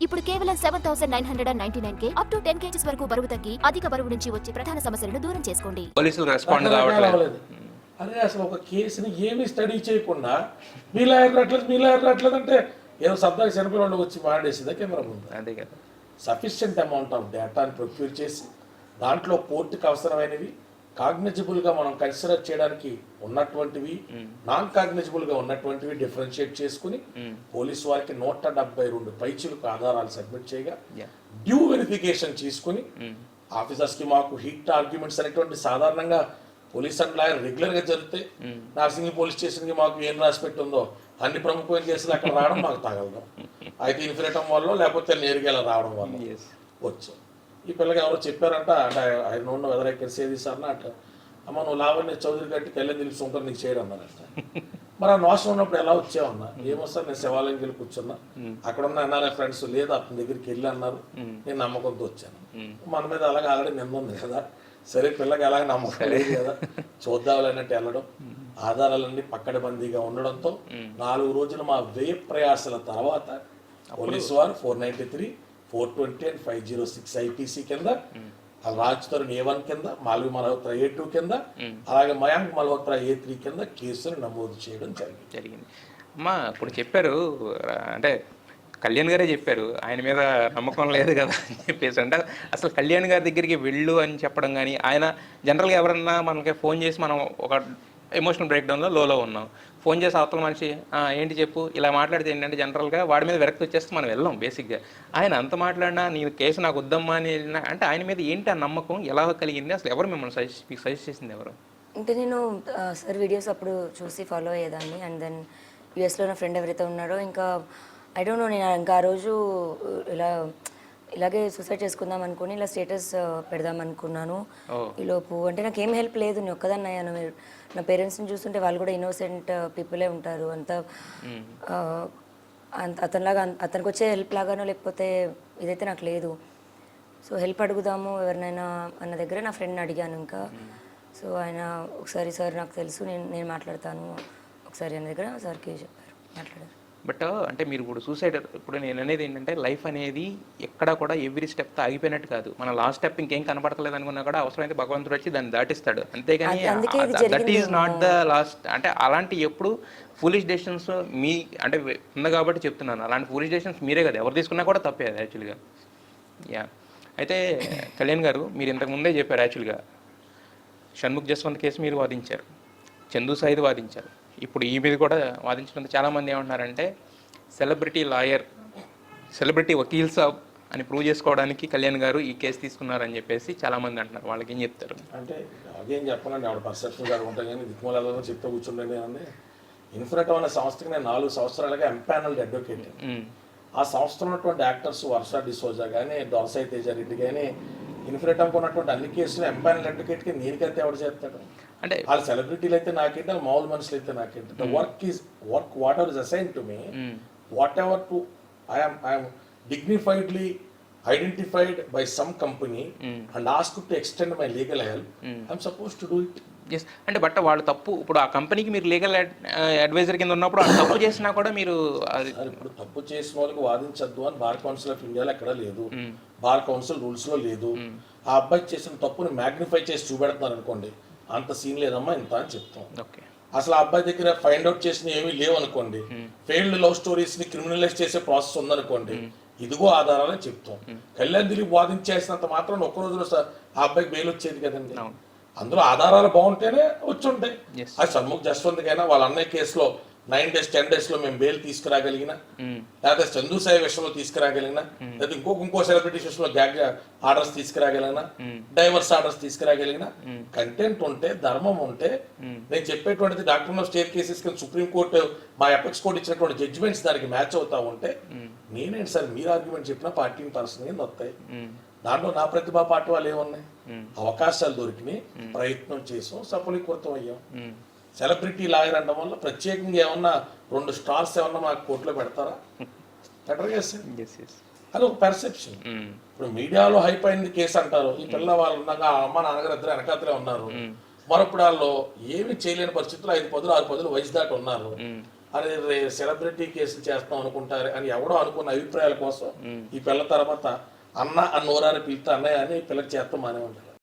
ఇప్పుడు కేవలం 7,999 up to 10 kgs వరకు బరువు తగ్గి అధిక బరువు నుంచి వచ్చే ప్రధాన సమస్యలను దూరం చేసుకోండి. పోలీసులు రెస్పాండ్ కావట్లేదు. అరే అసలు ఒక కేసుని ఏమీ స్టడీ చేయకుండా మీలా ఎగరట్లేదు అంటే ఏదో సరదాగా చనిపోయిన వచ్చి మాడేసిందా కెమెరా ముందు. అంతే కదా. సఫిషియంట్ అమౌంట్ ఆఫ్ డేటాని ప్రొక్యూర్ చేసి దాంట్లో కోర్టుకి అవసరమైనవి కాగ్నిజిబుల్గా మనం కన్సిడర్ చేయడానికి ఉన్నటువంటివి, నాన్ కాగ్నిజిబుల్గా ఉన్నటువంటివి డిఫరెన్షియేట్ చేసుకుని పోలీసు వారికి 172 పైచులకు ఆధారాలు సబ్మిట్ చేయగా డ్యూ వెరిఫికేషన్ చేసుకుని ఆఫీసర్స్కి మాకు హిట్ ఆర్గ్యుమెంట్స్ అనేటువంటి సాధారణంగా పోలీస్ అండ్ లాయర్ రెగ్యులర్గా జరుగుతాయి. నార్సింగి పోలీస్ స్టేషన్కి మాకు ఏం రాసి పెట్టుందో అన్ని ప్రముఖమైన కేసులు అక్కడ రావడం మాకు తగలదు. అయితే ఇన్ఫినిటం వల్ల లేకపోతే నేరుగా రావడం వల్ల వచ్చాం. ఈ పిల్లకి ఎవరో చెప్పారంట, అంటే I don't know whether I can say this అన్న, అట్లా అమ్మ నువ్వు లావణ్య చౌదరి గట్టి కళ్యాణ్ దిలీప్ సొంతం నీకు చేయడం అన్నారంట. మరి ఆ నోషన్ ఉన్నప్పుడు ఎలా వచ్చావన్నా? ఏమొస్తారు, నేను శివాలయంకి వెళ్ళి కూర్చున్నా, అక్కడ ఉన్న ఎన్ఆర్ఐ ఫ్రెండ్స్ లేదు అతని దగ్గరికి వెళ్ళి అన్నారు, నేను నమ్మకంతో వచ్చాను. మన మీద అలాగే ఆల్రెడీ నింద ఉంది కదా, సరే పిల్లకి అలాగే నమ్మకం లేదు కదా, చూద్దామన్నట్టు వెళ్ళడం, ఆధారాలన్నీ పక్కడబందీగా ఉండడంతో 4 రోజులు మా వ్యయ ప్రయాసాల తర్వాత పోలీసు వారు 493, 420 and 506 ఐపీసీ కింద, రాజ్ తరుణ్ A1 కింద, మాల్వి మల్హోత్రా A2 కింద, అలాగే మయాంక్ మల్హోత్రా A3 కింద కేసును నమోదు చేయడం జరిగింది. అమ్మా ఇప్పుడు చెప్పారు, అంటే కళ్యాణ్ గారే చెప్పారు ఆయన మీద నమ్మకం లేదు కదా అని చెప్పేసి. అంటే అసలు కళ్యాణ్ గారి దగ్గరికి వెళ్ళు అని చెప్పడం కానీ, ఆయన జనరల్గా ఎవరన్నా మనకి ఫోన్ చేసి మనం ఒక ఎమోషనల్ బ్రేక్డౌన్లో లోలో ఉన్నాం, ఫోన్ చేసి అవతల మనిషి ఏంటి చెప్పు ఇలా మాట్లాడితే ఏంటంటే జనరల్గా వాడి మీద విరక్తి వచ్చేస్తే మనం వెళ్ళాం బేసిక్గా. ఆయన అంత మాట్లాడినా నీ కేసు నాకు వద్దమ్మా అని వెళ్ళినా అంటే ఆయన మీద ఏంటి ఆ నమ్మకం ఎలా కలిగింది? అసలు ఎవరు మిమ్మల్ని సజెస్ట్ చేసింది ఎవరు? అంటే నేను సార్ వీడియోస్ అప్పుడు చూసి ఫాలో అయ్యేదాన్ని. అండ్ దెన్ యూఎస్లో నా ఫ్రెండ్ ఎవరైతే ఉన్నారో ఇంకా ఐ డోంట్ నో, నేను ఇంకా ఆ రోజు ఇలాగే సూసైడ్ చేసుకుందాం అనుకుని ఇలా స్టేటస్ పెడదాం అనుకున్నాను. ఈలోపు అంటే నాకు ఏం హెల్ప్ లేదు, నేను ఒక్కదాన్ని అయ్యాను. నా పేరెంట్స్ని చూస్తుంటే వాళ్ళు కూడా ఇన్నోసెంట్ పీపులే ఉంటారు, అంత అతనికి వచ్చే హెల్ప్ లాగానో లేకపోతే ఇదైతే నాకు లేదు. సో హెల్ప్ అడుగుదాము ఎవరినైనా అన్న దగ్గర నా ఫ్రెండ్ని అడిగాను. ఇంకా సో ఆయన ఒకసారి సార్ నాకు తెలుసు నేను మాట్లాడతాను ఒకసారి అన్న దగ్గర సార్కి చెప్పారు, మాట్లాడారు. బట్ అంటే మీరు ఇప్పుడు సూసైడ్, ఇప్పుడు నేను అనేది ఏంటంటే లైఫ్ అనేది ఎక్కడ కూడా ఎవ్రీ స్టెప్తో ఆగిపోయినట్టు కాదు. మన లాస్ట్ స్టెప్ ఇంకేం కనపడతలేదు అనుకున్నా కూడా అవసరమైతే భగవంతుడు వచ్చి దాన్ని దాటిస్తాడు, అంతేగాని that is not the last. అంటే అలాంటి ఎప్పుడు ఫూలిష్ డెసిషన్స్ మీ అంటే ఉంది కాబట్టి చెప్తున్నాను, అలాంటి ఫూలిష్ డెసిషన్స్ మీరే కదా ఎవరు తీసుకున్నా కూడా తప్పే అది యాక్చువల్గా. యా, అయితే కళ్యాణ్ గారు మీరు ఇంతకుముందే చెప్పారు యాక్చువల్గా షణ్ముఖ్ జస్వంత్ కేసు మీరు వాదించారు, చందు సాయిది వాదించారు, ఇప్పుడు ఈ మీద కూడా వాదించడంతో చాలామంది ఏమంటున్నారంటే సెలబ్రిటీ వకీల్ సాబ్ అని ప్రూవ్ చేసుకోవడానికి కళ్యాణ్ గారు ఈ కేసు తీసుకున్నారని చెప్పేసి చాలామంది అంటున్నారు. వాళ్ళకి ఏం చెప్తారు? అంటే అదేం చెప్పాలండి, ఆవిడ పర్సెప్షన్ గారు ఉంటాయి కానీ దిక్కుమలలో చెప్తూ కూర్చుండే అని. ఇన్ఫినిటం అనే సంస్థకి నేను 4 సంవత్సరాలుగా ఎంపానల్డ్ అడ్వకేట్. ఆ సంస్థలో ఉన్నటువంటి యాక్టర్స్ వర్ష డిసోజా కానీ, దొరసాయి తేజారెడ్డి కానీ, ఇన్ఫినిటంకి ఉన్నటువంటి అన్ని కేసులు ఎంపానల్ అడ్వకేట్కి నేనుకైతే ఎవరు చేస్తాడు? అంటే వాళ్ళ సెలబ్రిటీలు అయితే నాకేంటి, వాళ్ళ మామూలు మనుషులు అయితే నాకేంటి. The work whatever is assign to me, whatever to I'm dignifiedly identified by some company and ask to extend my legal help, I'm suppose to do it. Yes, అంటే బట్ వాళ్ళు తప్పు, ఇప్పుడు ఆ కంపెనీకి మీరు legal advisor కింద ఉన్నప్పుడు ఆ తప్పు చేసినా కూడా మీరు ఇప్పుడు తప్పు చేసిన వాళ్ళకి వాదించద్దు అని బార్ కౌన్సిల్ ఆఫ్ ఇండియాలో ఎక్కడ లేదు, బార్ కౌన్సిల్ రూల్స్లో లేదు. ఆ అబ్బాయి చేసిన తప్పుని మ్యాగ్నిఫై చేసి చూపెడుతున్నారు అనుకోండి, అంత సీన్ లేదమ్మా ఇంత అని చెప్తాం. అసలు ఆ అబ్బాయి దగ్గర ఫైండ్ అవుట్ చేసిన ఏమీ లేవు అనుకోండి, ఫెయిల్డ్ లవ్ స్టోరీస్ ని క్రిమినలైజ్ చేసే ప్రాసెస్ ఉందనుకోండి, ఇదిగో ఆధారాలని చెప్తాం. కళ్యాణ్ దిలీప్ వాదించేసినంత మాత్రం ఒక్క రోజులో ఆ అబ్బాయికి బెయిల్ వచ్చేది కదండి. అందులో ఆధారాలు బాగుంటేనే వచ్చి ఉంటాయి. అది షణ్ముఖ్ జస్వంత్కైనా వాళ్ళ అన్నయ్య కేసులో 9 days 10 days లో మేము బెయిల్ తీసుకురాగలిగిన, లేకపోతే చందు సాయి విషయంలో తీసుకురాగలిగిన, లేకపోతే ఇంకో సెలబ్రిటీస్ విషయంలో గ్యాగ్ ఆర్డర్స్ తీసుకురాగలిగిన, డైవర్స్ ఆర్డర్స్ తీసుకురాగలిగిన కంటెంట్ ఉంటే, ధర్మం ఉంటే, నేను చెప్పేటువంటిది డాక్టర్ ఆఫ్ స్టేట్ కేసెస్ కింద సుప్రీంకోర్టు మా ఎపెక్స్ కోర్టు ఇచ్చినటువంటి జడ్జిమెంట్స్ దానికి మ్యాచ్ అవుతా ఉంటే, నేనేంటి సార్ మీరు ఆర్గ్యుమెంట్ చెప్పినా పార్టీని పర్సన్ కింద వస్తాయి. దాంట్లో నా ప్రతిభా పాటు వాళ్ళు ఏమున్నాయి, అవకాశాలు దొరికినాయి, ప్రయత్నం చేసాం, సఫలీకృతం అయ్యాం. సెలబ్రిటీ లాయర్ అనడం వల్ల ప్రత్యేకంగా ఏమన్నా 2 stars ఏమన్నా మాకు కోర్టులో పెడతారా? బెటర్ కేసు, అది ఒక పెర్సెప్షన్. ఇప్పుడు మీడియాలో హైప్ అయింది కేసు అంటారు, ఈ పిల్ల వాళ్ళు ఉండగా అమ్మ నాన్నగారు ఇద్దరు వెనకాతలే ఉన్నారు, మరొప్పుడు వాళ్ళు ఏమి చేయలేని పరిస్థితుల్లో 5 పదులు 6 పదులు వయసు దాటి ఉన్నారు. అరే సెలబ్రిటీ కేసులు చేస్తాం అనుకుంటారు అని ఎవడో అనుకున్న అభిప్రాయాల కోసం ఈ పిల్ల తర్వాత అన్న అన్నోరాని పిలుతా అన్నయ్య అని పిల్లకి చేస్తాం మానే ఉంటారు.